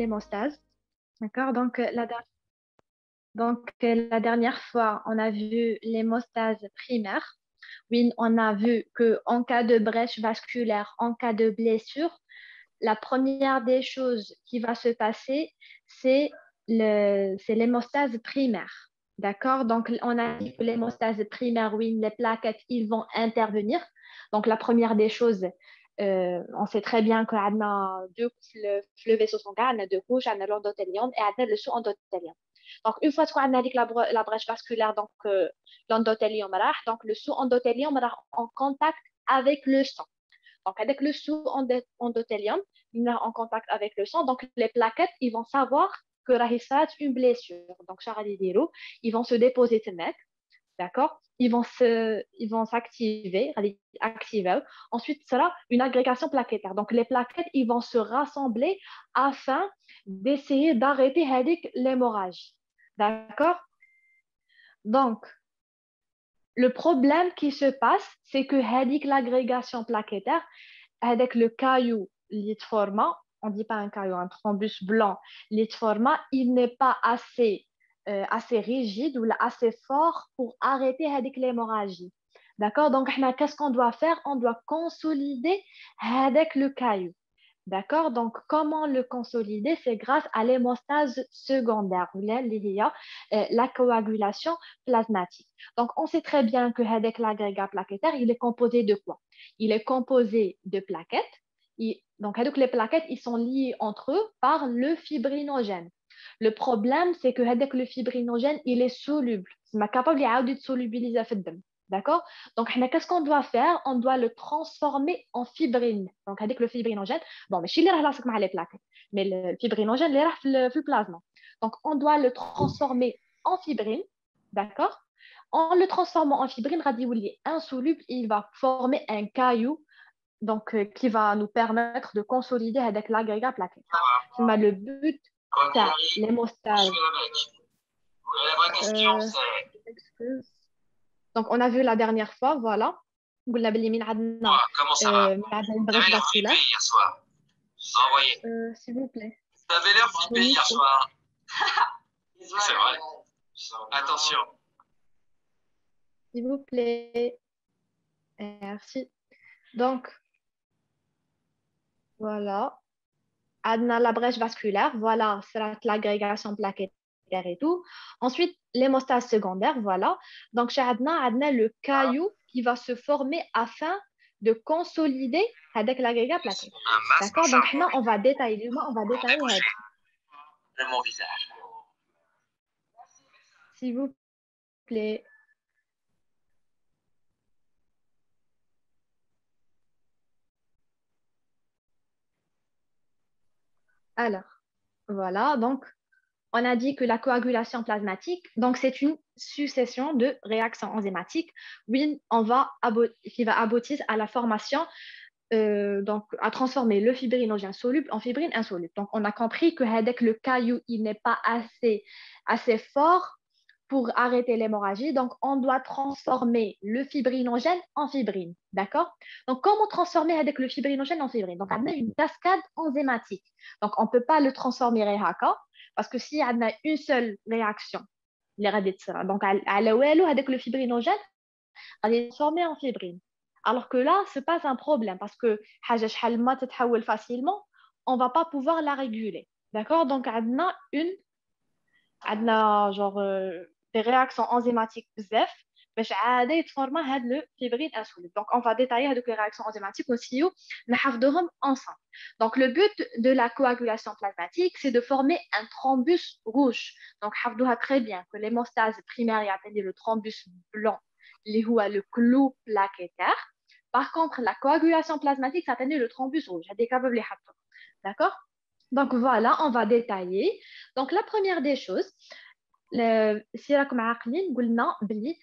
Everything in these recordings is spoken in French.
l'hémostase. D'accord? La dernière fois, on a vu l'hémostase primaire. Oui, on a vu qu'en cas de brèche vasculaire, en cas de blessure, la première des choses qui va se passer, c'est c'est l'hémostase primaire. D'accord? Donc, on a dit que l'hémostase primaire, oui, les plaquettes, ils vont intervenir. Donc, la première des choses, on sait très bien qu'on a deux le vaisseau sanguin, on a deux couches, on a l'endothélium et on a le sous-endothélium. Donc, une fois qu'on a dit que la brèche vasculaire, donc l'endothélium, donc le sous-endothélium en contact avec le sang. Donc, avec le sous-endothélium, il est en contact avec le sang. Donc, les plaquettes, ils vont savoir que Rahisat une blessure. Donc, ils vont se déposer net, d'accord? Ils vont s'activer, activer. Ensuite, ce sera une agrégation plaquettaire. Donc, les plaquettes, ils vont se rassembler afin d'essayer d'arrêter l'hémorragie. D'accord? Donc, le problème qui se passe, c'est que l'agrégation plaquettaire, avec le caillou litforma, on ne dit pas un caillou, un thrombus blanc litforma, il n'est pas assez rigide ou assez fort pour arrêter l'hémorragie. D'accord? Donc, qu'est-ce qu'on doit faire? On doit consolider avec le caillou. D'accord? Donc, comment le consolider? C'est grâce à l'hémostase secondaire, la coagulation plasmatique. Donc, on sait très bien que l'agrégat plaquettaire, il est composé de quoi? Il est composé de plaquettes. Donc, les plaquettes, ils sont liés entre eux par le fibrinogène. Le problème, c'est que le fibrinogène, il est soluble. Il est capable de solubiliser dans le sang. D'accord? Donc, qu'est-ce qu'on doit faire? On doit le transformer en fibrine. Donc, avec le fibrinogène, bon, mais je ne les plaquettes, mais le fibrinogène, il est dans le plasma. Donc, on doit le transformer en fibrine. D'accord? En le transformant en fibrine, il est insoluble, il va former un caillou donc, qui va nous permettre de consolider avec l'agrégat plaquettaire. Mais le but, c'est l'hémostase. La vraie question, Excuse. Donc, on a vu la dernière fois, voilà. Comment ça va? une brèche T'avais l'air flippé vasculaire. hier soir. Envoyé. S'il vous plaît. T'avais l'air flippé Oui, hier soir. C'est vrai. Attention. s'il vous plaît. Merci. Donc, voilà. Adna la brèche vasculaire, voilà, c'est l'agrégation plaquettaire et tout. Ensuite, l'hémostase secondaire, voilà. Donc, chez Adna le caillou qui va se former afin de consolider avec l'agrégat plaquettaire. Un masque D'accord? Donc, chargé. maintenant, on va détailler. On va détailler. De mon visage. S'il vous plaît. Alors, voilà. Donc, on a dit que la coagulation plasmatique, donc c'est une succession de réactions enzymatiques qui va aboutir à la formation, donc à transformer le fibrinogène soluble en fibrine insoluble. Donc, on a compris que avec le caillou, il n'est pas assez fort pour arrêter l'hémorragie. Donc, on doit transformer le fibrinogène en fibrine. D'accord? Donc, comment transformer avec le fibrinogène en fibrine? Donc, on a une cascade enzymatique. Donc, on ne peut pas le transformer haka parce que s'il y a une seule réaction, donc, avec le fibrinogène, elle est transformée en fibrine. Alors que là, ce n'est pas un problème parce que facilement, on ne va pas pouvoir la réguler. D'accord? Donc, on a genre des réactions enzymatiques bzef باش عادي يتفورما هاد لو fibrine insoluble. Donc on va détailler les réactions enzymatiques aussi نحفظوهم ensemble. Donc le but de la coagulation plasmatique c'est de former un thrombus rouge. Donc حفظوها très bien que l'hémostase primaire يعطي le thrombus blanc اللي هو le clou plaquettaire. Par contre la coagulation plasmatique ça donne le thrombus rouge. هذيك اللي حطوها. D'accord? Donc voilà, on va détailler. Donc la première des choses, si راكم عاقلين قلنا بلي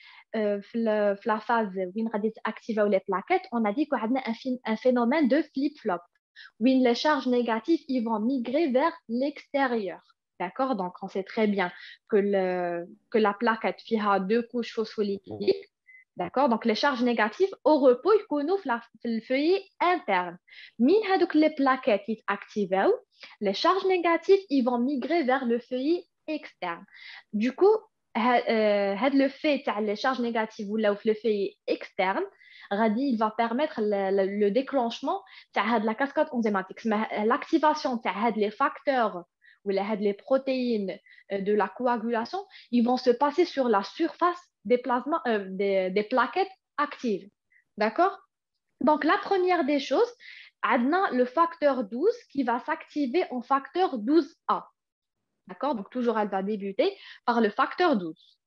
في la phase وين غادي activer les plaquettes, on a dit qu'on a un phénomène de flip-flop où les charges négatives ils vont migrer vers l'extérieur. D'accord? Donc on sait très bien que la plaquette a deux couches phospholipidiques. D'accord? Donc, les charges négatives au repos, ils connaissent le feuillet interne. Min hadouk les plaquettes qui activent, les charges négatives, ils vont migrer vers le feuillet externe. Du coup, le fait les charges négatives ou le feuillet externe, il va permettre le déclenchement de la cascade enzymatique. L'activation des facteurs ou les protéines de la coagulation, ils vont se passer sur la surface des, des plaquettes actives. D'accord? Donc, la première des choses, on a le facteur 12 qui va s'activer en facteur 12A. D'accord? Donc, toujours, elle va débuter par le facteur 12.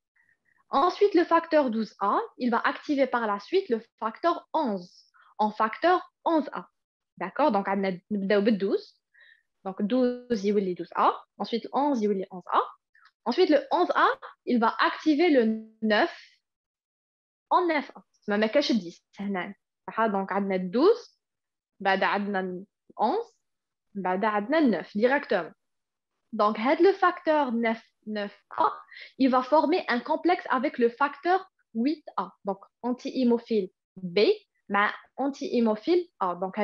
Ensuite, le facteur 12A, il va activer par la suite le facteur 11 en facteur 11A. D'accord? Donc, on a 12. Donc, 12, il y 12A. Ensuite, 11, il y 11A. Ensuite, le 11A, il va activer le 9 en 9A. ما كاش 10 هنا. Donc, on a 12, بعد عندنا 11, بعد عندنا 9 directement. Donc, le facteur 9A, il va former un complexe avec le facteur 8A. Donc, anti-hémophile B, mais anti-hémophile A. Donc,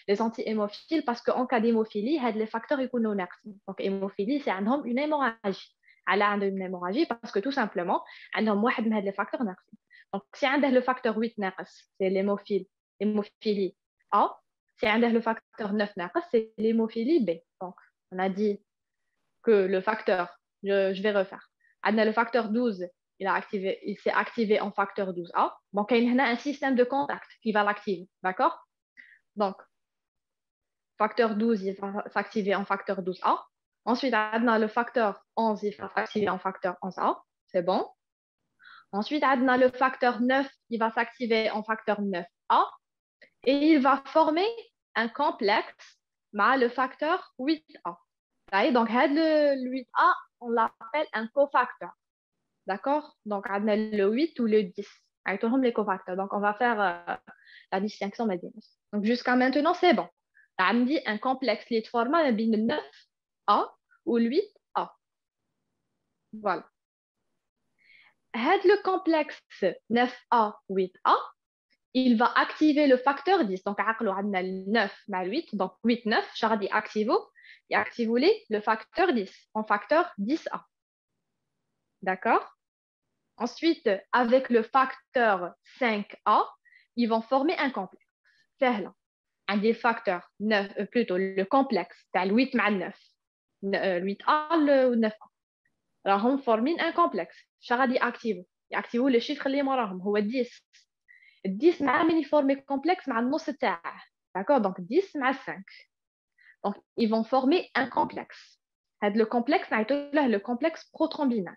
les anti-hémophiles parce qu'en cas d'hémophilie, les facteurs ils sont ناقصين. Donc, hémophilie, c'est une hémorragie. Elle a une hémorragie parce que tout simplement, عندهم واحد من les facteurs ناقصين. Donc, si on a le facteur 8 ناقص, c'est l'hémophilie A. Si on a le facteur 9 ناقص, c'est l'hémophilie B. Donc, on a dit que le facteur, je vais refaire. Le facteur 12, il s'est activé en facteur 12A. Donc, il y a un système de contact qui va l'activer. D'accord? Donc, facteur 12, il va s'activer en facteur 12A. Ensuite, le facteur 11, il va s'activer en facteur 11A. C'est bon. Ensuite, le facteur 9, il va s'activer en facteur 9A. Et il va former un complexe avec le facteur 8A. Donc, le 8A, on l'appelle un cofacteur. D'accord? Donc, on a le 8 ou le 10. Avec les cofacteurs. Donc, on va faire la distinction. Donc, jusqu'à maintenant, c'est bon. On dit un complexe qui est formé avec le 9A ou le 8A. Voilà. Le complexe 9A, 8A, il va activer le facteur 10. Donc, on a le 9 mal 8. Donc, 8, 9, Chardy activo. Et activez le facteur 10 en facteur 10A. D'accord? Ensuite, avec le facteur 5A, ils vont former un complexe. C'est là. Un des facteurs 9, plutôt le complexe, c'est le 8 mal 9. Le 8A, le 9A. Alors, on forme un complexe. Chardy active. Et activez le chiffre اللي موراهم هو 10. 10 مع من يفورمي complexe مع النص تاعه. D'accord? Donc 10 مع 5. Donc, ils vont former un complexe. Le complexe, le complexe prothrombinal.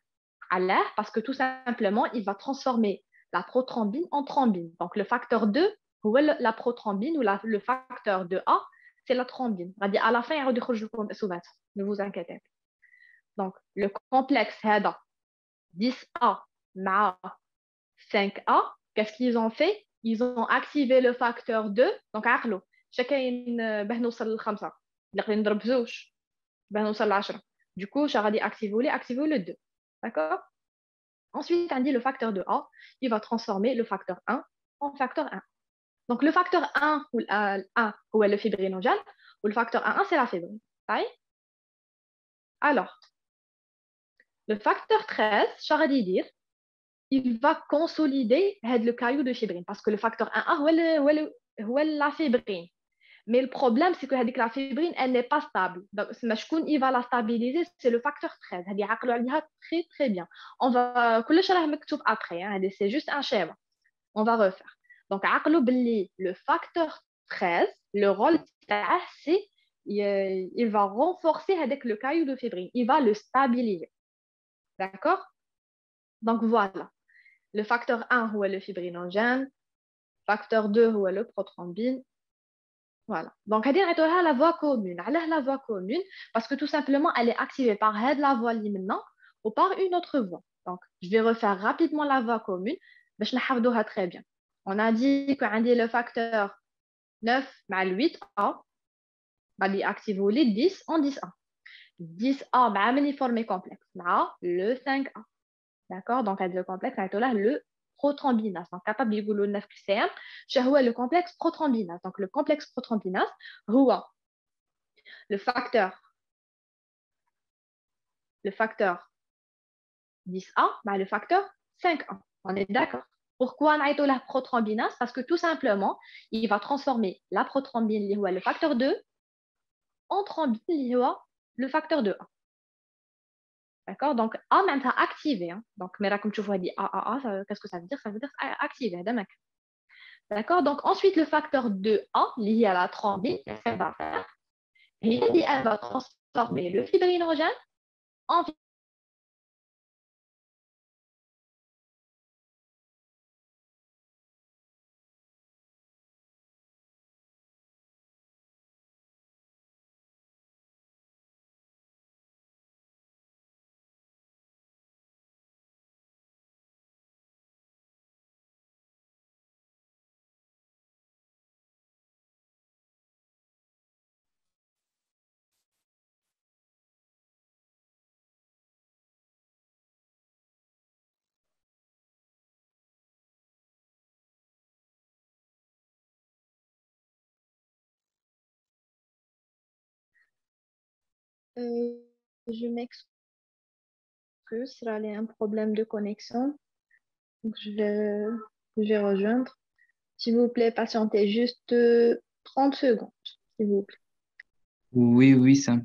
Parce que tout simplement, il va transformer la prothrombine en thrombine. Donc, le facteur 2, la prothrombine ou le facteur 2A, c'est la thrombine. À la fin, il y aura ne vous inquiétez pas. Donc, le complexe 10A ma 5A, qu'est-ce qu'ils ont fait? Ils ont activé le facteur 2. Donc, chacun باه نوصل ل5 اللي نضرب بزوج باه نوصل ل10. Du coup, j'ai dit activez le 2. D'accord? Ensuite, on dit le facteur 2A, il va transformer le facteur 1 en facteur 1. Donc, le facteur 1 ou 1 ou le fibrinogène, ou le facteur 1, c'est la fibrine. Alors, le facteur 13, j'ai dit dire, il va consolider le caillou de fibrine parce que le facteur 1A, c'est la fibrine. Mais le problème, c'est que la fibrine, elle n'est pas stable. Donc, il va la stabiliser, c'est le facteur 13. Très, très bien. On va, après, c'est juste un schéma. On va refaire. Donc, le facteur 13, le rôle, c'est il va renforcer avec le caillou de fibrine. Il va le stabiliser. D'accord? Donc, voilà. Le facteur 1, c'est le fibrinogène. Facteur 2, c'est le prothrombine. Voilà. Donc, on a la voie commune. La voie commune, parce que tout simplement, elle est activée par la voie maintenant ou par une autre voie. Donc, je vais refaire rapidement la voie commune. Mais je l'ai très bien. On a dit qu'on a le facteur 9 mal 8A. On active les 10 en 10A. 10A, bah, formé complexe. Le 5A. D'accord? Donc, le complexe, on a le prothrombinase. Donc, capable de dire le CM, c'est le complexe prothrombinase. Donc, le complexe prothrombinase, c'est le facteur 10A, bah, le facteur 5A. On est d'accord. Pourquoi on a la prothrombinase? Parce que tout simplement, il va transformer la prothrombine, le facteur 2, en thrombine, le facteur 2A. D'accord? Donc, A maintenant activé. Hein. Donc, mais là, comme tu vois, dit A, qu'est-ce que ça veut dire? Ça veut dire activé. D'accord? Donc, ensuite, le facteur 2A, lié à la thrombine, qu'est-ce qu'elle va faire? Elle va transformer le fibrinogène en je m'excuse, il y a un problème de connexion. Donc, je vais rejoindre. S'il vous plaît, patientez juste 30 secondes, s'il vous plaît. Oui, oui, ça.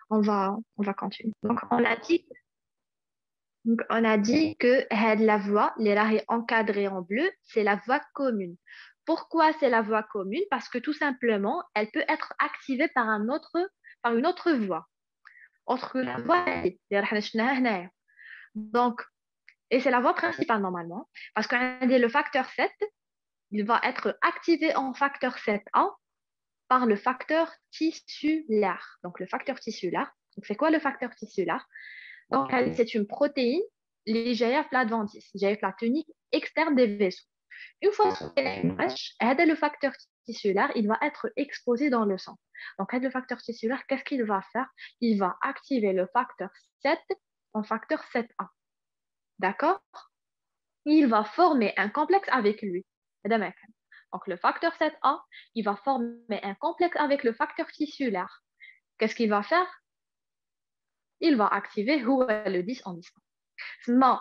On va continuer. Donc, on a dit que la voie, les est encadrée en bleu, c'est la voie commune. Pourquoi c'est la voie commune? Parce que tout simplement, elle peut être activée par une autre voie. Autre que la voie, donc, et c'est la voie principale normalement, parce que le facteur 7, il va être activé en facteur 7A par le facteur tissulaire. Donc, le facteur tissulaire, c'est quoi le facteur tissulaire? Donc, c'est une protéine légère l'adventice, la tunique externe des vaisseaux. Une fois que le facteur tissulaire, il va être exposé dans le sang. Donc, le facteur tissulaire, qu'est-ce qu'il va faire? Il va activer le facteur 7 en facteur 7A. D'accord? Il va former un complexe avec lui. Donc, le facteur 7A, il va former un complexe avec le facteur tissulaire. Qu'est-ce qu'il va faire? Il va activer le 10 en 10A. Non,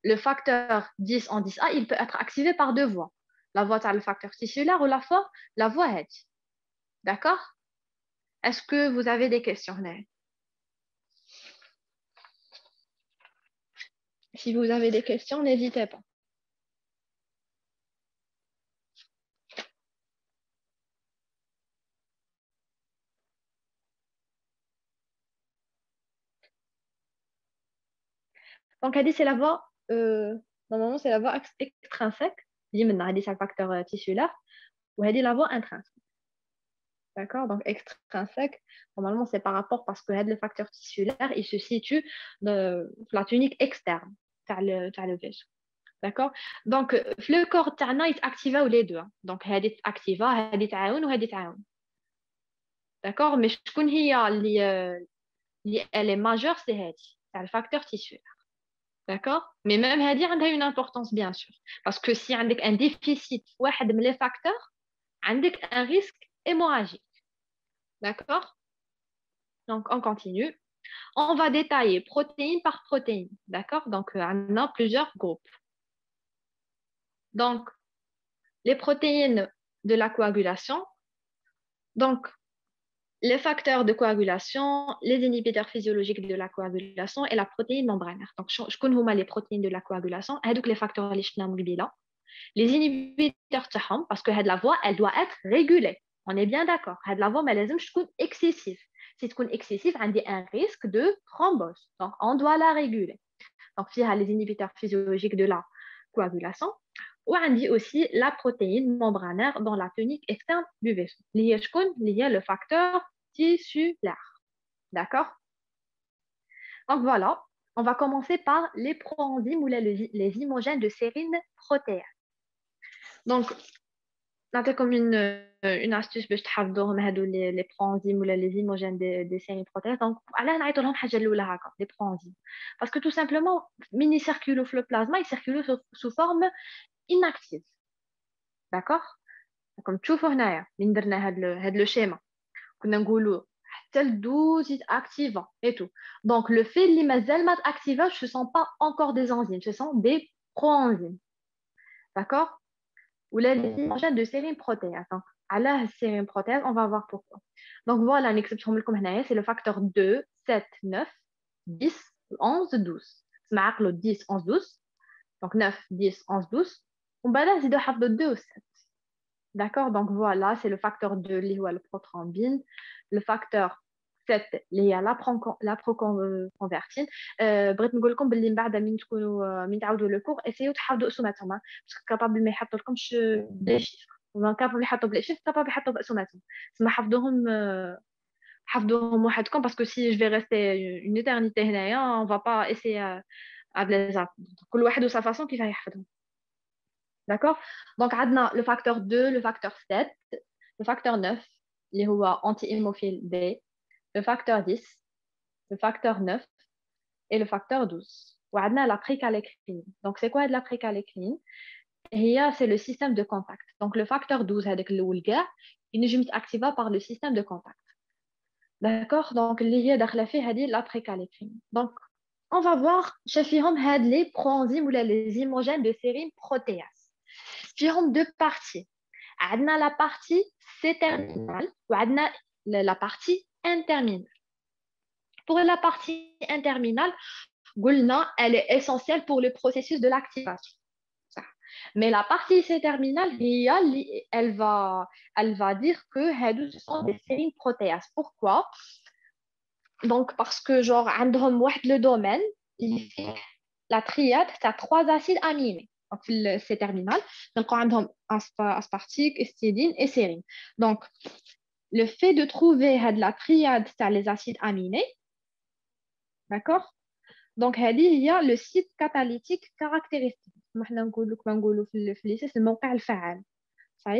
le facteur 10 en 10A, il peut être activé par deux voies. La voie le facteur tissulaire ou la voie H. D'accord? Est-ce que vous avez des questions? Si vous avez des questions, n'hésitez pas. Donc, c'est la voie, normalement, c'est la voie extrinsèque. C'est le facteur tissulaire. Ou la voie intrinsèque. D'accord? Donc, extrinsèque, normalement, c'est par rapport parce que le facteur tissulaire, il se situe dans la tunique externe, le vaisseau. D'accord? Donc, le corps تاعنا يتactiva les deux. Donc, هذه تاكتيفا هذه تعاون وهذه تعاون. D'accord? Mais شكون هي اللي elle est majeure, c'est le facteur tissulaire. D'accord? Mais même هذه عندها une importance bien sûr. Parce que si عندك un déficit واحد من les facteurs, عندك un risque hémorragique. D'accord? Donc, on continue. On va détailler protéine par protéine. D'accord? Donc, on a plusieurs groupes. Donc, les protéines de la coagulation. Donc, les facteurs de coagulation, les inhibiteurs physiologiques de la coagulation et la protéine membranaire. Donc, je connais les protéines de la coagulation. Et donc, les facteurs les inhibiteurs, parce que la voie, elle doit être régulée. On est bien d'accord. La voie, mais elle est excessive. Si c'est excessif, on a un risque de thrombose. Donc, on doit la réguler. Donc, il y a les inhibiteurs physiologiques de la coagulation. Ou on dit aussi la protéine membranaire dans la tunique externe du vaisseau. Il y a le facteur tissulaire. D'accord? Donc, voilà. On va commencer par les proenzymes ou les imogènes de sérine protéase. Donc, نعطيكم une astuce باش تحفظوهم هادو لي برونزيم ولا لي زيموجين دي سيرين بروتيز. دونك علاه نعيطوا لهم حاجه الاولى هكا لي برونزيم باسكو تو سامبلومون من يسيركولو في لو بلازما يسيركولو سو فورم inactive. داكوغ راكم تشوفوا هنايا من درنا هاد لو شيما كنا نقولوا حتى ال 12 activant et tout. Donc le fait اللي مازال ما activage ce sont pas encore des enzymes, ce sont des proenzymes. D'accord? Ou les enzymes de sérine protéase. Donc à la sérine protéase, on va voir pourquoi. Donc voilà, l'exception c'est le facteur 2, 7, 9, 10, 11, 12. سمعك له 10, 11, 12. Donc 9, 10, 11, 12. On va là, نزيدو حفظوا 2 و 7. D'accord? Donc voilà, c'est le facteur 2 اللي هو البروتروmbine, le facteur 7 اللي هي la proconvertine. بغيت نقول لكم باللي من بعد من تعاودوا لو كور اسيو تحفظوا اسماتهم باسكو كابابل ما يحطوا لكمش بلي شيفر وما كابابل يحطوا بلي شيفر كابابل يحطوا باسماتهم. تسمى حفظوهم وحدكم باسكو si je vais rester une éternité هنايا on va pas essayer à les apprendre. كل واحد وسا فاصون كيف يحفظهم. D'accord? Donc, on a le facteur 2, le facteur 7, le facteur 9, اللي هو anti-hémophile B, le facteur 10, le facteur 9 et le facteur 12. On a la précalécrine. Donc, c'est quoi de la précalécrine? C'est le système de contact. Donc, le facteur 12, avec le Woolga, il est activé par le système de contact. D'accord? Donc, il y a la précalécrine. Donc, on va voir, chez les proenzymes ou les imogènes de sérine protéase. فيهم deux parties. عندنا la partie C-terminale وعندنا la partie N-terminale. Pour la partie N-terminale, قلنا elle est essentielle pour le processus de l'activation. Mais la partie C-terminale, elle va dire que ce sont des sérines protéases. Pourquoi? Donc, parce que genre, عندهم واحد le domaine, la triade, ça a 3 acides aminés. Donc, c'est terminal. Donc, on a aspartique, histidine et sérine. Donc, le fait de trouver la triade, c'est les acides aminés. D'accord? Donc, il y a le site catalytique caractéristique.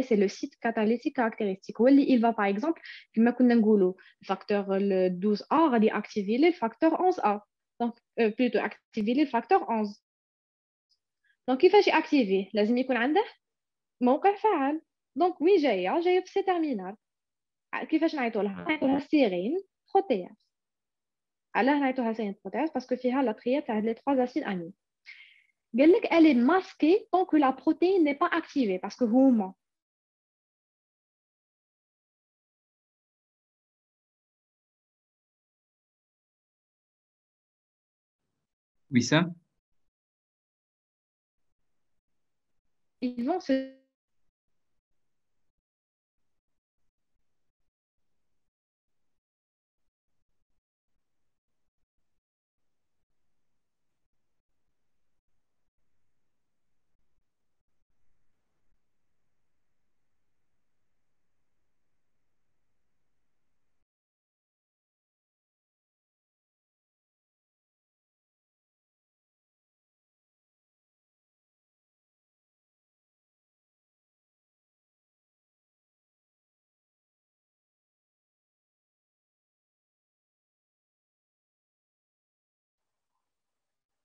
C'est le site catalytique caractéristique. Il va, par exemple, le facteur 12A, il activer le facteur 11A. Donc, plutôt activer le facteur 11. Donc, كيفاش activer لازم يكون عنده موقع فعال. Donc وين جايه في سي تيرمينال. كيفاش نعيطولها سيرين بروتياز. علاه نعيطوها سيرين بروتياز باسكو فيها لا triade تاع les 3 acides aminés. قال لك elle est masquée tant que la protéine n'est pas activée parce que هما وسام. ils vont se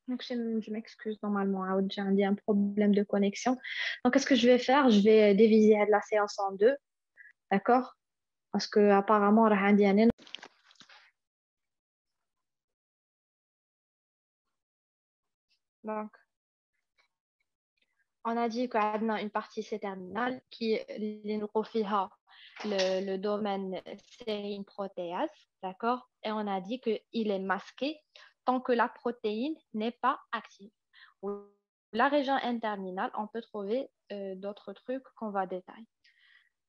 Donc, je m'excuse normalement. J'ai un problème de connexion. Donc, qu'est-ce que je vais faire? Je vais diviser la séance en deux. D'accord? Parce que apparemment, donc, on a dit qu'on a une partie C-terminale qui nous fiha le domaine sérine protéase. D'accord? Et on a dit qu'il est masqué tant que la protéine n'est pas active. La région N-terminale, on peut trouver d'autres trucs qu'on va détailler.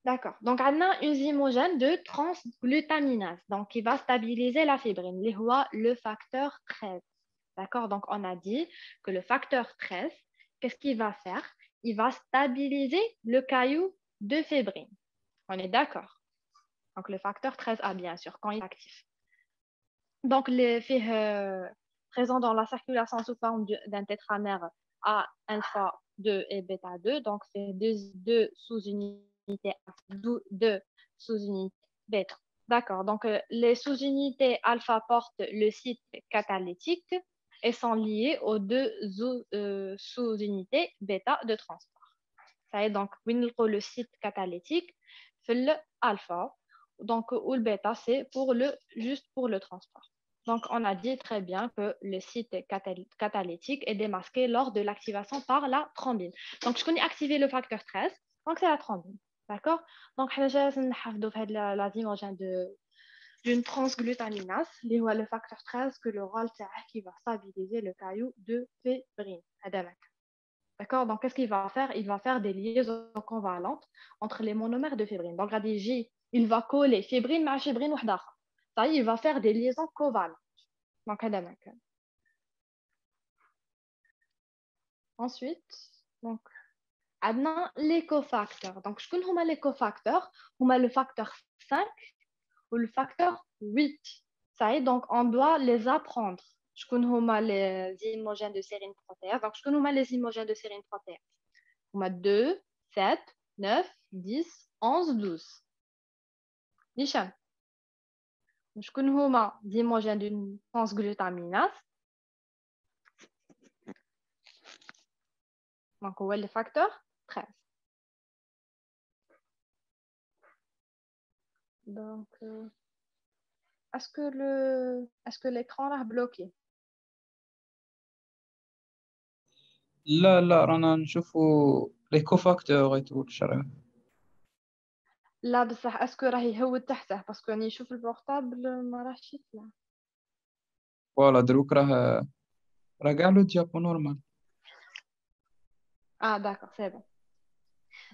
D'accord. Donc, on a une zymogène de transglutaminase, donc qui va stabiliser la fibrine, le facteur 13. D'accord. Donc, on a dit que le facteur 13, qu'est-ce qu'il va faire? Il va stabiliser le caillou de fibrine. On est d'accord. Donc, le facteur 13A, bien sûr, quand il est actif. Donc, les faits présents dans la circulation sous forme d'un tétramère A alpha 2 et bêta 2, donc c'est deux sous-unités sous-unités deux sous-unités bêta. D'accord, donc les sous-unités alpha portent le site catalytique et sont liées aux deux sous-unités bêta de transport. Ça est donc, le site catalytique fait le alpha, donc ou le bêta, c'est juste pour le transport. Donc, on a dit très bien que le site catalytique est démasqué lors de l'activation par la thrombine. Donc, je connais activer le facteur 13, donc c'est la thrombine. D'accord? Donc, on a la dimogène d'une transglutaminase, le facteur 13, que le rôle qui va stabiliser le caillou de fébrine. D'accord? Donc, qu'est-ce qu'il va faire? Il va faire des liaisons convalentes entre les monomères de fébrine. Donc, il va coller fébrine à fébrine وحدة. Ça y est, il va faire des liaisons covalentes. Donc, ensuite, donc, maintenant, les cofacteurs. Donc, je connais les cofacteurs. On a le facteur 5 ou le facteur 8. Ça y est, donc, on doit les apprendre. Je connais les imogènes de sérine protéase. Donc, je connais les imogènes de sérine protéase. On a 2, 7, 9, 10, 11, 12. Nishan. Je connais les imogènes d'une transglutaminase. Donc, on a le facteur 13. Donc, est-ce que l'écran est bloqué? لا لا رانا نشوفوا لي كوفاكتور ايتو الشرع. لا بصح اسكو راهي هو تحته باسكو راني نشوف البورتابل ما راهش يطلع. فوالا دروك راه كاع لو ديابو نورمال. Ah d'accord, c'est bon.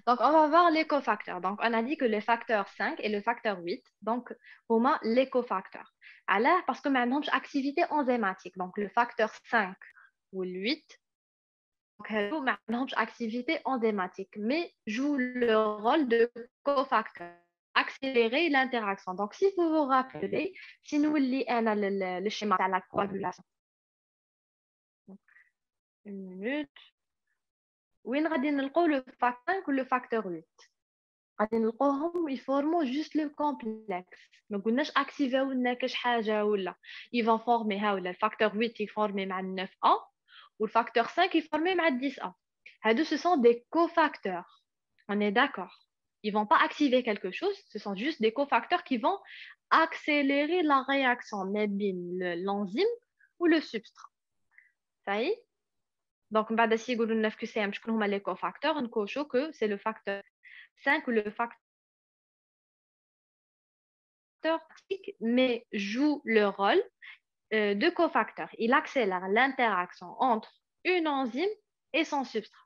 Donc on va voir les cofacteurs. Donc on a dit que le facteur 5 et le facteur 8, donc pour moi les cofacteurs. Alors parce que maintenant j'ai activité enzymatique. Donc le facteur 5 ou le 8, donc maintenant j'ai activité enzymatique, mais joue le rôle de cofacteur. Accélérer l'interaction. Donc, si vous vous rappelez, si nous lisons le schéma de la coagulation. Une minute. Où nous avons le facteur 5 ou le facteur 8. Ils forment juste le complexe. Donc, on a activé quelque chose. Ils vont former le facteur 8 qui forme avec 9A ou le facteur 5 qui forme avec 10A. Ce sont des cofacteurs. On est d'accord. Ils ne vont pas activer quelque chose, ce sont juste des cofacteurs qui vont accélérer la réaction l'enzyme ou le substrat. Ça y est? Donc, on va décider que les cofacteurs, on coche que c'est le facteur 5 ou le facteur mais joue le rôle de cofacteur. Il accélère l'interaction entre une enzyme et son substrat.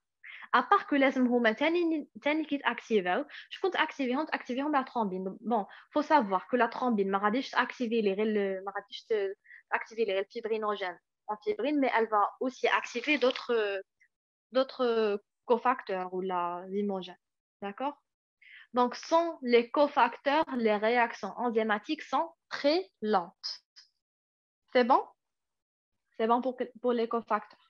À part que les هما تاني كي تاكتيفاو شكون تاكتيفيهم la thrombine. Bon, faut savoir que la thrombine ما غاديش تاكتيفي les fibrinogènes en fibrine, mais elle va aussi activer d'autres cofacteurs ou la limogène. D'accord? Donc sans les cofacteurs, les réactions enzymatiques sont très lentes. C'est bon? C'est bon pour les cofacteurs.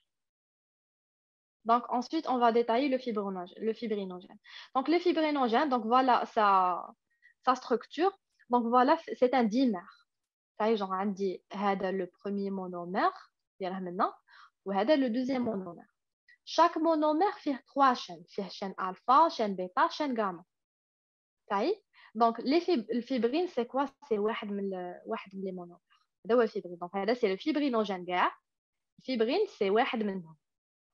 Donc, ensuite, on va détailler le fibrinogène. Donc, le fibrinogène, donc voilà sa structure. Donc, voilà, c'est un dimère. Ça y est, genre, on dit, le premier monomère, maintenant, ou le deuxième monomère. Chaque monomère fait 3 chaînes. Il y a chaîne alpha, chaîne bêta, chaîne gamma. Ça y est? Donc, le fibrine, c'est quoi? C'est un des monomères. C'est le fibrine. Donc, c'est le fibrinogène. Le fibrine, c'est un des monomères.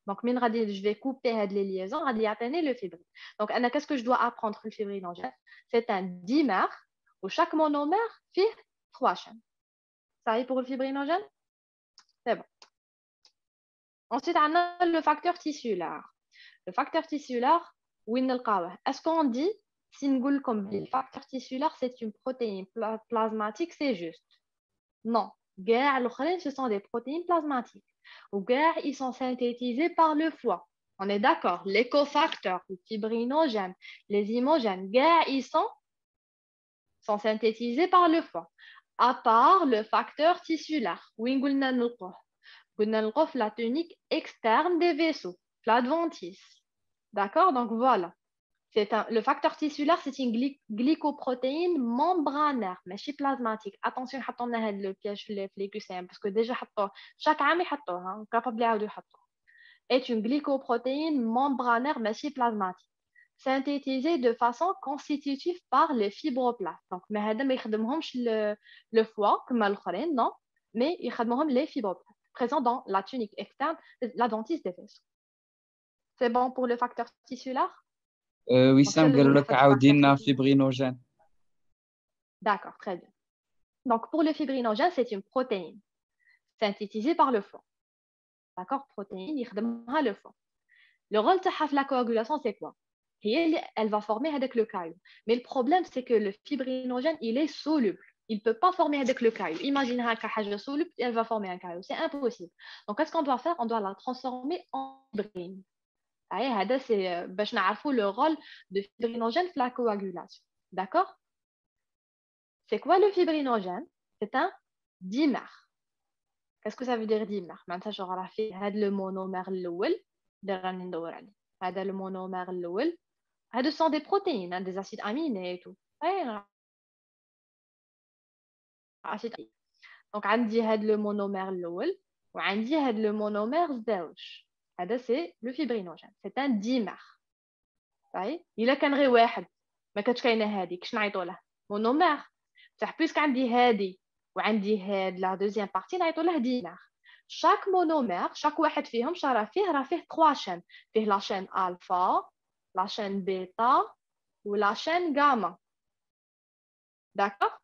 Donc, je vais couper les liaisons, je vais atteindre le fibrine. Donc, qu'est-ce que je dois apprendre le fibrinogène? C'est un dimère où chaque monomère fait 3 chaînes. Ça y est pour le fibrinogène? C'est bon. Ensuite, on a le facteur tissulaire. Le facteur tissulaire, est-ce qu'on dit, si nous disons comme le facteur tissulaire, c'est une protéine plasmatique, c'est juste? Non. Ce sont des protéines plasmatiques. Ils sont synthétisés par le foie. On est d'accord. Les cofacteurs, les fibrinogènes, les imogènes, ils sont synthétisés par le foie. À part le facteur tissulaire. La tunique externe des vaisseaux, l'adventice. D'accord? Donc voilà. Le facteur tissulaire, c'est une glycoprotéine membranaire, mais plasmatique. Attention, on a le piège les QCM, parce que déjà, chaque année, on est capable de est une glycoprotéine membranaire, mais plasmatique, synthétisée de façon constitutive par les fibroblastes. Donc, mais هذا ما يخدمهمش le foie comme l'autre, non, mais يخدمهم les fibroblastes présents dans la tunique externe, la dentiste des vaisseaux. C'est bon pour le facteur tissulaire? وسام قالوا لك عاودينا فيبرينوجين. D'accord, très bien. Donc, pour le fibrinogène, c'est une protéine synthétisée par le foie. D'accord, protéine, يخدمها le foie. Le rôle de la coagulation, c'est quoi? Elle va former avec le caillou. Mais le problème, c'est que le fibrinogène, il est soluble. Il ne peut pas former avec le caillou. Imaginez un caillou soluble, elle va former un caillou. C'est impossible. Donc, qu'est-ce qu'on doit faire? On doit la transformer en fibrine. C'est le rôle de fibrinogène dans la coagulation. D'accord? C'est quoi le fibrinogène? C'est un dimère. Qu'est-ce que ça veut dire dimère? Maintenant, j'aurai fait le monomère الأول. Le monomère الأول. Ce sont des protéines, des acides aminés et tout. Donc, عندي le monomère الأول وعندي le monomère زوج. C'est le fibrinogène. C'est un dimère. إلا كان غير واحد ما كانتش كاينه هذيك شنو نعيطوا له مونومير صح بيسك عندي هذه وعندي هاد لا دوزيام بارتي نعيطوا له ديمير شاك مونومير شاك واحد فيهم راه فيه 3 شين فيه لا شين الفا لا شين بيتا ولا شين غاما d'accord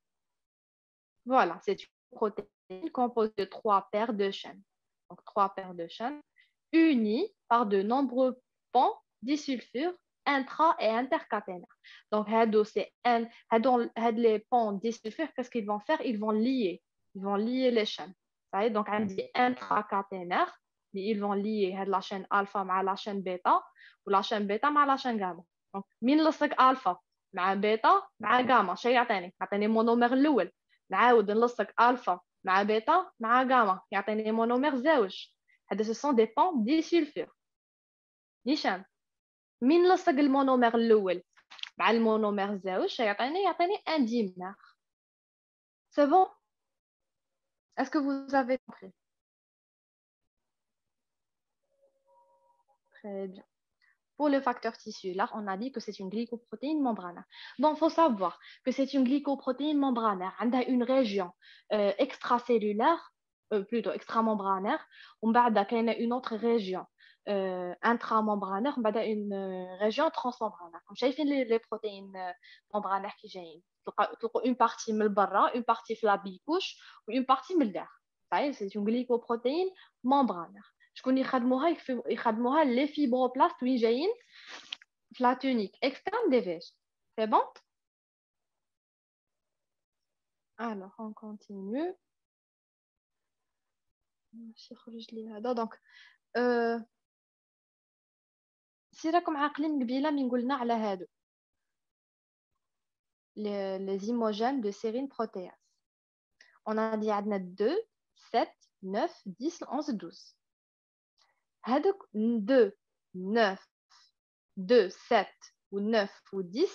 voilà c'est une protéine composée de 3 paires de chaînes donc 3 paires de chaînes unies par de nombreux ponts disulfure intra et intercaténaire. Donc, les ponts disulfure, qu'est-ce qu'ils vont faire? Ils vont lier les chaînes. Donc, on dit intracaténaire, ils vont lier la chaîne alpha avec la chaîne bêta ou la chaîne bêta avec la chaîne gamma. Donc, من لصق alpha مع bêta مع gamma شيء يعطيني مونومير الأول نعاود نلصق alpha مع bêta مع gamma يعطيني مونومير زوج. Ce sont des ponts disulfure. نيشان من لصق المونومير الأول مع المونومير الزوج يعطيني un dimère. C'est bon? Est-ce que vous avez compris? Très bien. Pour le facteur tissulaire, on a dit que c'est une glycoprotéine membranaire. Bon, il faut savoir que c'est une glycoprotéine membranaire. Elle a une région extracellulaire, plutôt extramembranaire. On a une autre région intramembranaire, on a une région transmembranaire. Comme je les protéines membranaires qui j'ai une partie من برا, une partie في la bicouche ou une partie من l'air. C'est une glycoprotéine membranaire. شكون يخدموها les fibroblastes وين جايين في la tunique externe des vaisseaux. C'est bon? Alors, on continue. Donc, si راكم عاقلين قبيله من قلنا على هادو les imogènes de sérine protéase. On a dit عندنا 2, 7, 9, 10, 11, 12. هادوك 2, 9, 2, 7 ou 9 ou 10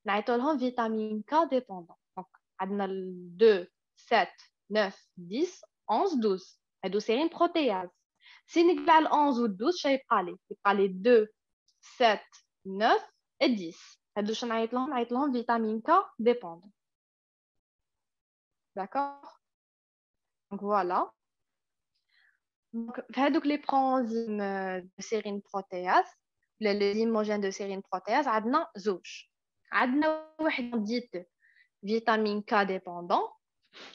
نعيطوا لهم فيتامين K dépendant. Donc عندنا 2, 7, 9, 10, 11, 12. هادو سيرين بروتياز. سي نقلع ال 11 و 12 شنو يبقى لي 2, 7, 9 et 10. هادو شنو نعيط لهم فيتامين K dépendant. D'accord? Donc voilà. Donc, les proenzymes de sérine protéase, les imogènes de sérine protéase, عندنا زوج. عندنا واحد ديت vitamine K dépendant,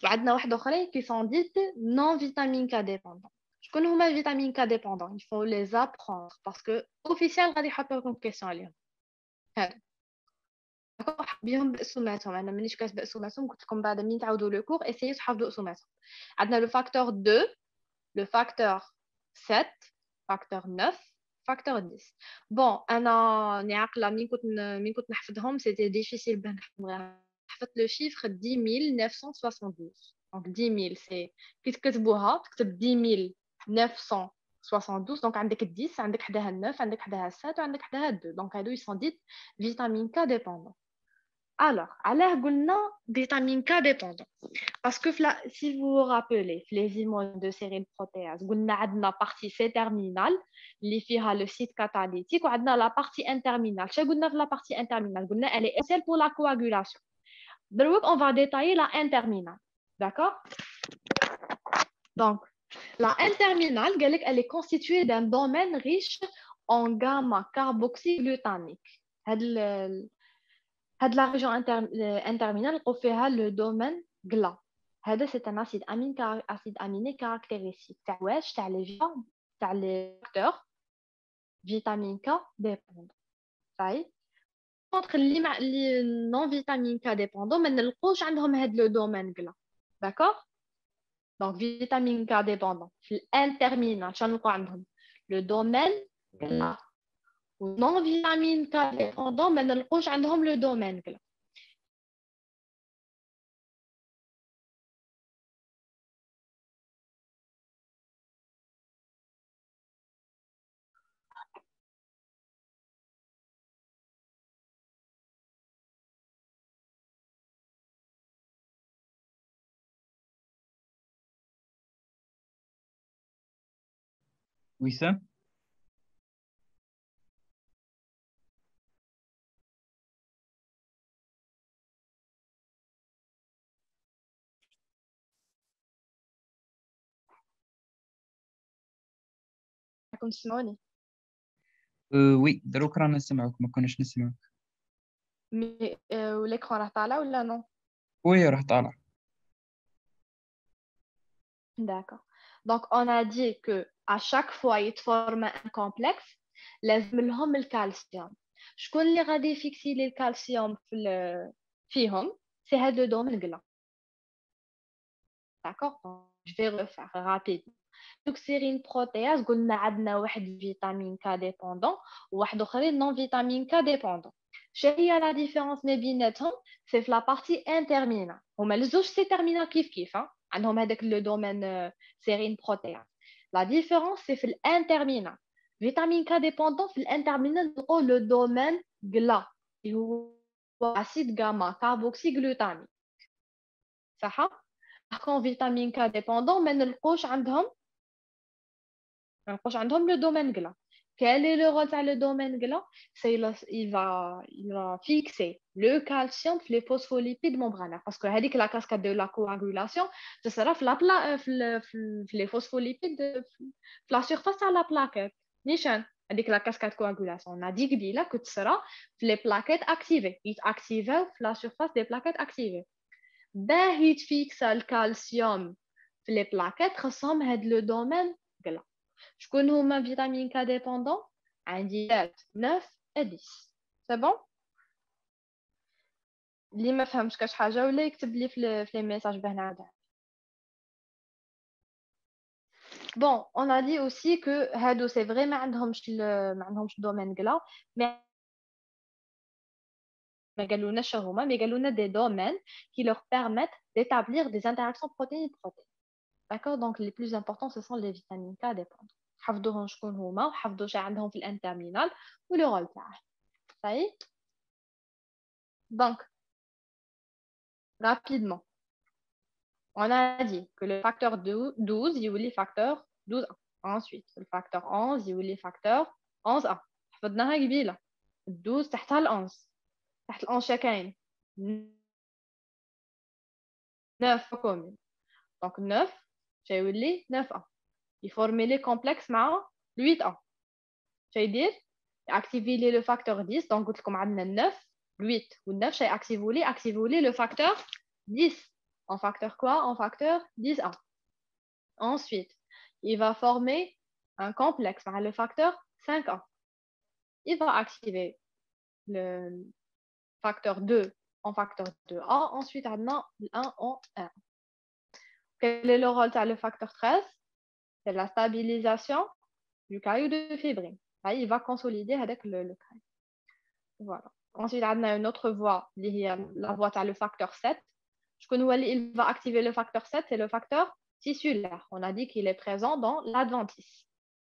وعندنا واحد اخرين qui sont dites non vitamine K dépendant. شكون هما vitamine K dépendant? Il faut les apprendre parce que officiel غادي يحطوا لكم question عليهم. هذا. بهم باسماتهم انا مانيش كاتبه اسماتهم قلت لكم بعد مين تعاودوا لو كور essayez تحفظوا اسماتهم. عندنا le facteur 2 le facteur 7, facteur 9, facteur 10. Bon, أنا نعقلة من كنت نحفظهم c'était difficile باه نحفظ حفظت le chiffre 10 972. Donc 10 000 c'est كي تكتبوها تكتب 10 972 72 donc عندك 10 عندك حداها 9 عندك حداها 7 وعندك حداها 2 donc هادو ils sont dits vitamine K dépendants. Alors علاه قلنا vitamine K dépendant parce que si vous vous rappelez les hormones de série protéase قلنا عندنا partie C terminale اللي فيها le site catalytique وعندنا la partie N-terminale. شنو قلنا في la partie N-terminale قلنا elle est essentielle pour la coagulation. Donc on va détailler la N-terminale. D'accord? Donc la N-terminale elle est constituée d'un domaine riche en gamma carboxyglutamique. هاد la région N-terminale نلقاو فيها le domaine GLA. هذا c'est un acide aminé caractéristique تاع واش تاع les facteurs vitamine K dépendants. صحيح contre les non vitamine K dépendants ما نلقوش عندهم هاد le domaine GLA. d'accord donc vitamine K dépendant في N-terminale شنو نلقاو عندهم le domaine GLA non vitamine K dépendant ما نلقوش عندهم le domaine GLA. وسام. راكم تسمعوني وي دروك رانا نسمعوك ما كناش نسمعوك. مي l'écran راه طالع ولا non وي راه طالع. d'accord donc on a dit que à chaque fois il forme un complexe لازم لهم الكالسيوم. شكون اللي غادي يفيكسي لي الكالسيوم فيهم c'est هذا le domaine GLA. d'accord donc je vais refaire rapidement. donc sérine protéase قلنا عندنا واحد فيتامين K dépendant وواحد اخرين non vitamine K dépendant. شنو هي la différence ما بيناتهم c'est في la partie N-terminale. هما الزوج سي terminal كيف عندهم هذاك le domaine sérine protéase. la différence c'est في N-terminale. vitamine K dépendant في N-terminale نلقاو le domaine GLA اللي هو acide gamma carboxyglutamique. صح quand vitamine K dépendant ما نلقوش عندهم le domaine GLA. Quel est le rôle de le domaine GLA? Il va fixer le calcium sur les phospholipides membranaires. Parce que la cascade de la coagulation, ce sera les phospholipides de la surface de la plaquette. Nishan, la cascade de coagulation. On a dit que ce sera les plaquettes activées. Il active la surface des plaquettes activées. Ben, il fixe le calcium sur les plaquettes ressemble à le domaine GLA. شكون هما فيتامين كا ديبوندون عندي 9 و 10 سي بون اللي ما فهمش كاش حاجه ولا يكتب لي في لي ميساج باه نعاودها بون اون ا دي اوسي كو هادو سي فري ما عندهمش دومين كلا ما قالولناش هما مي قالولنا دي دومين qui leur permettent d'établir des interactions protéines-protéines. D'accord, donc les plus importants ce sont les vitamines K dépendants. حفظوهم شكون هما وحفظوا شي عندهم في الان تيرمينال ولو رول تاعه. صحيح donc rapidement on a dit que le facteur 12 يولي facteur 12 ensuite le facteur 11 يولي facteur 11 حفظناها قبيله 12 تحتها ال 11 تحت ال 11 شكاين 9 كومون donc 9 شيولي 9 يفورمي لي كومبلكس مع 8 شي يدير activer le facteur 10 donc قلت لكم عندنا 9 8 و9 شي activer le facteur 10 en facteur quoi en facteur 10A. Ensuite il va former un complexe par le facteur 5A. Il va activer le facteur 2 en facteur 2A. Ensuite on a 1 en 1. Quel est le rôle de le facteur 13? C'est la stabilisation du caillou de fibrine. Là, il va consolider avec le caillou. Voilà. Ensuite, on a une autre voie, la voie à le facteur 7. Il va activer le facteur 7, c'est le facteur tissulaire. On a dit qu'il est présent dans l'adventice.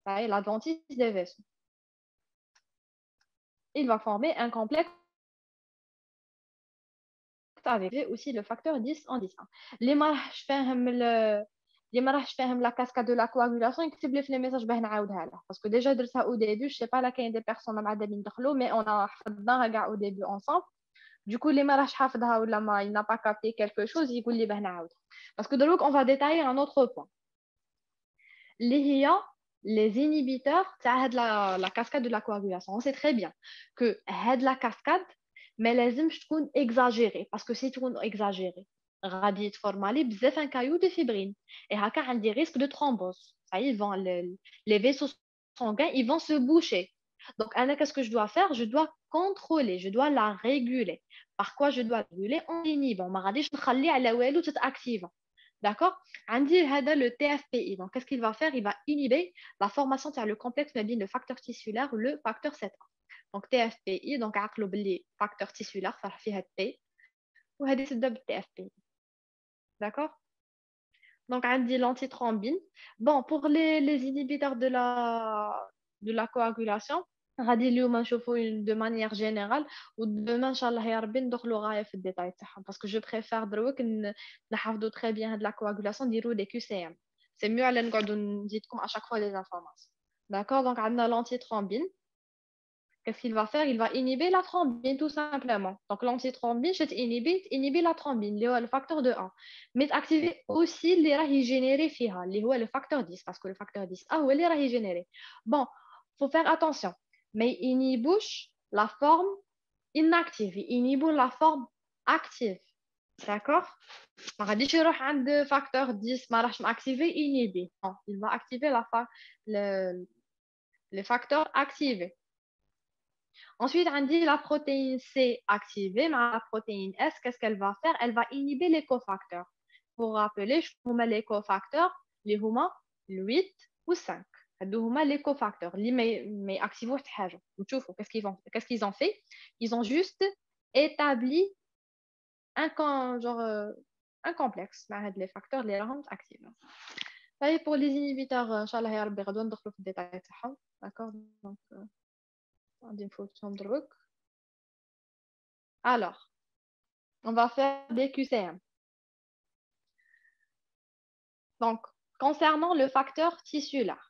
Ça y est, l'adventice des vaisseaux. Il va former un complexe avec aussi le facteur 10 en 10. Les marches فاهم اللي ما راحش فاهم لا كاسكاد دو لا كواغولاسيون يكتب لي في لي ميساج باه نعاودها له باسكو ديجا درتها او ديبي جو سي با لا كاين دي بيرسون ما عاد ندخلوا مي اون حفظناها كاع او ديبي اونصامبل دوكو اللي ما راحش حافظها ولا ما il n'a pas capté quelque chose يقول لي باه نعاودها باسكو دروك on va détailler un autre point اللي هي les inhibiteurs تاع هاد la cascade de la coagulation on sait très bien que هاد la cascade ما لازمش تكون exagérée parce que si تكون exagérée غادي يتفورما لي بزاف ان كايو دو فيبرين et هكا عندي risque de thrombose ça ils vont les vaisseaux sanguins ils vont se boucher donc Anna, qu'est-ce que je dois faire je dois contrôler je dois la réguler par quoi je dois réguler en inhibant ما غاديش نخلي على والو تتاكتيفا d'accord عندي هذا le TFPI donc qu'est-ce qu'il va faire il va inhiber la formation sur le complexe مبين le facteur tissulaire ou le facteur 7A donc TFPI donc عقلوا باللي facteur tissulaire صح فيها T وهذه تبدا بال TFPI d'accord donc عندي l'antithrombine bon pour les inhibiteurs de la coagulation غادي اليوم نشوفوا de manière générale ودemain ان شاء الله يا ربي ندخلوا غايه في الديتاي تاعهم parce que je préfère دروك نحفظوا très bien هاد la coagulation نديروا des QCM c'est mieux على نقعدوا نزيدكم à chaque fois les informations d'accord donc عندنا l'antithrombine qu'est-ce qu'il va faire il va inhiber la thrombine tout simplement donc l'antithrombine je inhiber la thrombine اللي هو le facteur de 1 mais activer aussi اللي راه يجينيري فيها اللي هو le facteur 10 parce que le facteur 10 هو اللي راه يجينيري bon faut faire attention mais inhibouche la forme inactive inhibe la forme active d'accord ما غاديش يروح عند facteur 10 ما راحش activer inhiber non il va activer le facteur activé ensuite on dit la protéine C activée mais la protéine S qu'est-ce qu'elle va faire elle va inhiber les cofacteurs pour rappeler هما les cofacteurs اللي هما 8 ou 5 هادو هما les cofacteurs اللي ما ياكتيفوا حتى حاجه نشوفوا qu'est-ce qu'ils ont fait ils ont juste établi un complexe مع هاد les facteurs اللي راهم actifs طيب pour les inhibiteurs ان شاء الله يا ربي غدوه ندخلوا في الديتاي تاعهم d'accord donc غادي نفوتهم دروك alors on va faire des QCM donc concernant le facteur tissulaire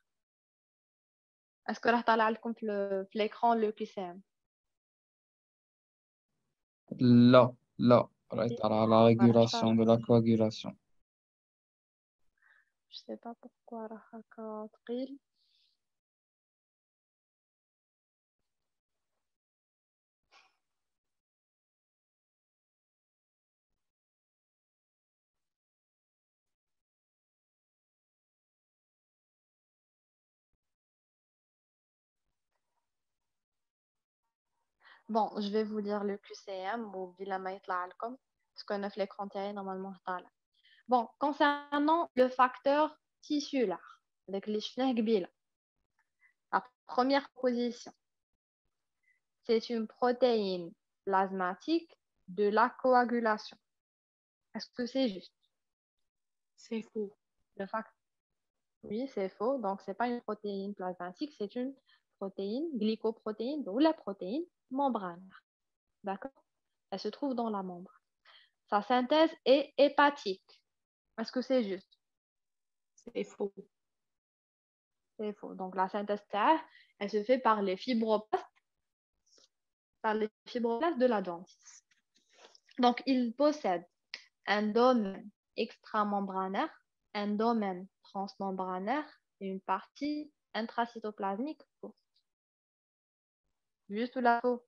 est-ce que راه طالع لكم في l'écran le QCM لا لا رأيت على la régulation de la coagulation je sais pas pourquoi راه هكا ثقيل bon je vais vous dire le QCM وبلا ما يطلع لكم parce que في l'écran تاعي normalement طالع bon concernant le facteur tissulaire avec اللي شفناه قبيله la première position c'est une protéine plasmatique de la coagulation. Est-ce que c'est juste? C'est faux. Le facteur. Oui, c'est faux. Donc, ce n'est pas une protéine plasmatique, c'est une protéine, glycoprotéine ou la protéine membranaire. D'accord? Elle se trouve dans la membrane. Sa synthèse est hépatique. Est-ce que c'est juste? C'est faux. C'est faux. Donc, la synthèse elle se fait par les fibroblastes de la dentiste. Donc, il possède un domaine extramembranaire, un domaine transmembranaire et une partie intracytoplasmique courte. Juste ou la faux?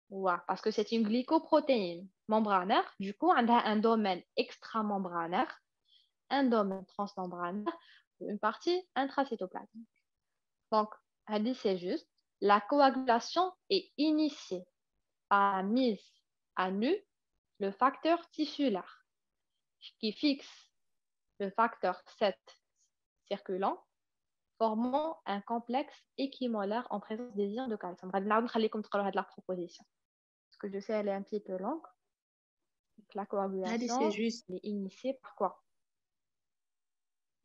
Ouais, parce que c'est une glycoprotéine membranaire. Du coup, on a un domaine extramembranaire, un domaine transmembranaire, une partie intracytoplasmique. Donc, elle dit c'est juste. La coagulation est initiée par la mise à nu le facteur tissulaire qui fixe le facteur 7 circulant, formant un complexe équimolaire en présence des ions de calcium. Je vais vous montrer la proposition. Parce que je sais elle est un petit peu longue. Donc, la coagulation est initiée par quoi?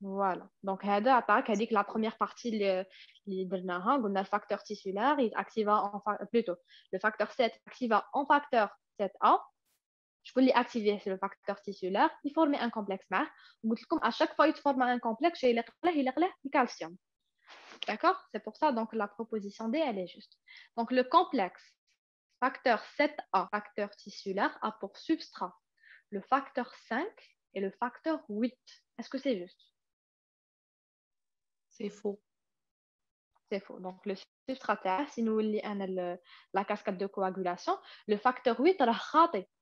Voilà. Donc, هذا attaque هذيك la première partie اللي درناها قلنا le facteur tissulaire il activa plutôt le facteur 7 activa en facteur 7A. Je voulais activer le facteur tissulaire, il formait un complexe معاه. وقلت لكم à chaque fois il forme un complexe il يلقاه le calcium. D'accord? C'est pour ça donc la proposition D elle est juste. Donc le complexe facteur 7A, facteur tissulaire, a pour substrat le facteur 5 et le facteur 8. Est-ce que c'est juste? C'est faux. C'est faux. Donc, le substrat, si nous lisons la cascade de coagulation, le facteur 8,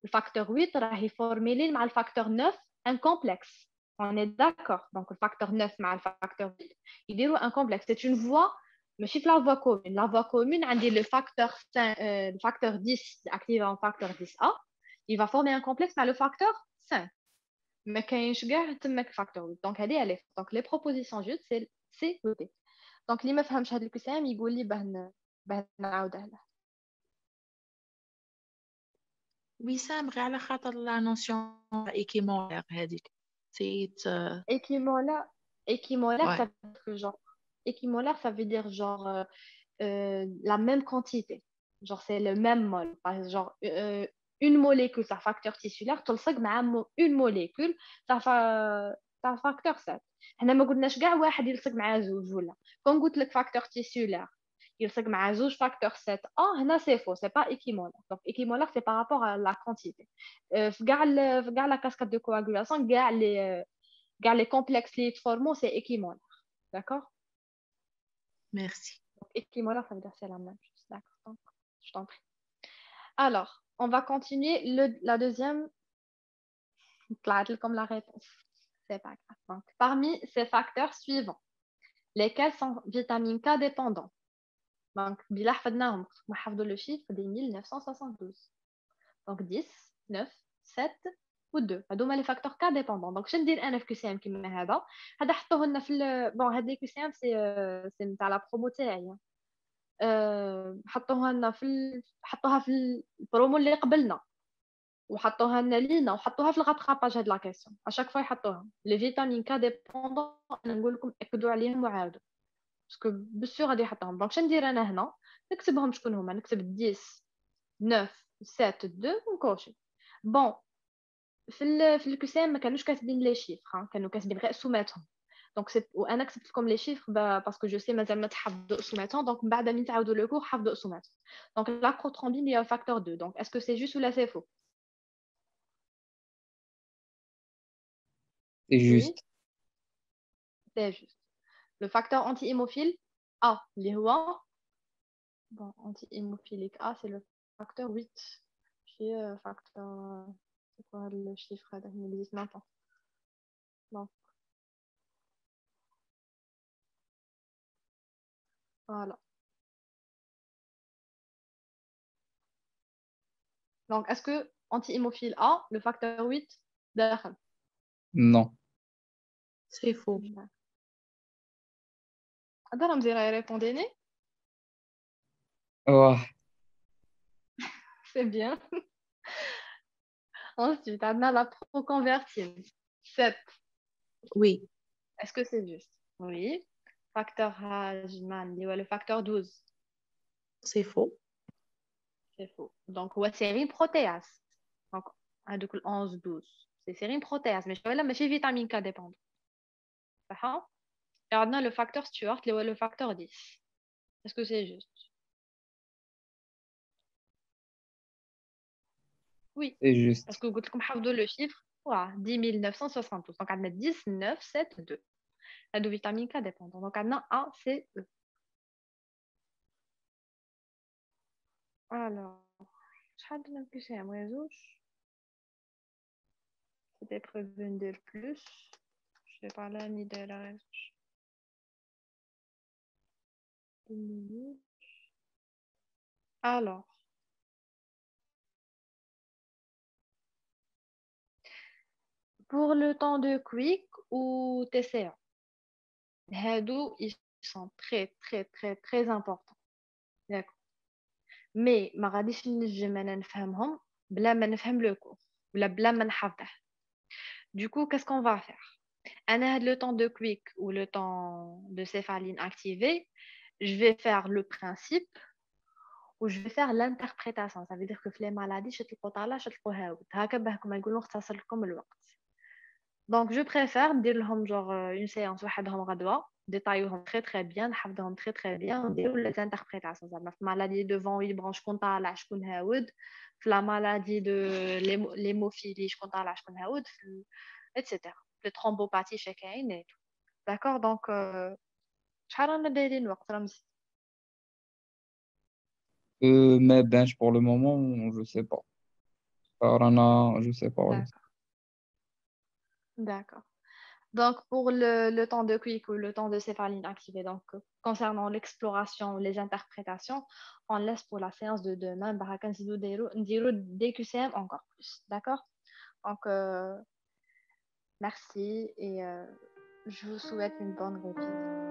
le facteur 8 il formule avec le facteur 9 un complexe. On est d'accord. Donc, le facteur 9 avec le facteur 8, il dit un complexe. C'est une voie, mais c'est la voie commune. La voie commune, on dit le facteur 10 activé en facteur 10A, il va former un complexe avec le facteur 5. Mais quand il y a un facteur 8. Donc, donc, les propositions justes, c'est C ou D. دونك اللي ما فهمش هذا الكلام يقول لي باه نعاودها له. وسام غير على خاطر لا نوسيون ايكيمولير هذيك سيت équimolaire ça ouais. veut dire genre équimolaire ça veut dire genre la même quantité, genre c'est le même mol. Par exemple, genre une molécule ça facteur tissulaire تلصق مع une molécule ça facteur 7. حنا ما قلناش كاع واحد يلصق مع زوج ولا كون قلت لك facteur tissulaire يلصق مع زوج facteur 7 هنا c'est faux, c'est pas équimolaire. Donc équimolaire c'est par rapport à la quantité. في كاع la cascade de coagulation كاع les complexes اللي يتفورموا c'est équimolaire. D'accord? Merci. Donc, équimolaire, ça veut dire que c'est la même chose. D'accord. Donc, je t'en prie. Alors, on va continuer la deuxième. Comme la réponse. C'est pas grave. Donc, parmi ces facteurs suivants, lesquels sont vitamine K dépendants? Donc, بلا حفظناهم نحفظوا le chiffre des 1972. Donc, 10, 9, 7 و 2. هذوما les facteurs K dépendants. Donc, شنو ندير انا في كيسيام كيما هذا حطوه لنا في بون هاد لي كيسيام سي نتاع لا برومو تاعي. حطوها في البرومو اللي قبلنا وحطوها لنا لينا وحطوها في الغاتراباج هاد لا كيسيون اشاك فوا يحطوها لي فيتامين كا ديبوندون. انا نقول لكم اكدوا عليهم وعاودوا باسكو بالسور غادي يحطهم. دونك شنو ندير انا هنا نكتبهم شكون هما. نكتب 10 9 7 2 ونكوشي. بون في الكسام ما كانوش كاتبين لي شيفر كانوا كاتبين غير سوماتهم. دونك وانا كتبت لكم لي شيفر باسكو جو سي مازال ما تحفظوا سوماتهم. دونك من بعد من تعاودوا لو كور حفظوا سوماتهم. دونك لاكروترومبين هي فاكتور 2. دونك اسكو سي جوست ولا سي فو؟ C'est Oui, juste. c'est juste. Le facteur anti-hémophile A اللي هو bon anti-hémophilique A c'est le facteur 8. Puis facteur c'est quoi le chiffre هذا il existe maintenant. Donc voilà. Donc, est-ce que anti-hémophile A, le facteur 8, داخل؟ Non. C'est faux. هذا رمزي répondez. Ouais. C'est bien. Ensuite, on a la proconvertine. 7. Oui. Est-ce que c'est juste? Oui. Facteur Hajman, le facteur 12. C'est faux. C'est faux. Donc, ouais, sérine protéase. Donc, 11, 12. C'est sérine protéase. Mais je vais là, vitamine K dépend. Et on a le facteur Stuart, le facteur 10. Est-ce que c'est juste? Oui. C'est juste. Parce que vous avez le chiffre, 10 972. Donc, on a 10, 9, 7, 2. La de vitamine K dépend. Donc, on a A, C, E. Alors, c'était prévu de plus. Je vais parler ni de la raison. Alors, pour le temps de quick ou TCA, ils sont très, très, très, très importants. D'accord. Mais ما غاديش نجم انا نفهمهم بلا ما نفهم le cours ولا بلا ما نحفظه. Du coup, qu'est-ce qu'on va faire? le temps de quick ou le temps de céphaline activé, je vais faire le principe ou je vais faire l'interprétation. Ça veut dire que les maladies, je te le طالع je te le هاود هكا كما يقولوا اختصر لكم الوقت. Donc je préfère ندير لهم genre une séance وحدهم غدوة détaillوهم très très bien نحفظهم très très bien ونديروا les interprétations زعما في maladie de vent vibrant شكون طالع شكون هاود في la maladie de l'hémophilie شكون طالع شكون هاود etc. les thrombopathies شكاين et tout. D'accord, donc شحال رانا دايرين وقت رمزي؟ Mais bench pour le moment, je sais pas. Rana, je sais pas. D'accord. D'accord. Donc, pour le temps de quick ou le temps de céphaline activé, donc concernant l'exploration ou les interprétations, on laisse pour la séance de demain. Baraka ndirou DQCM encore plus. D'accord? Donc, merci et je vous souhaite une bonne révision.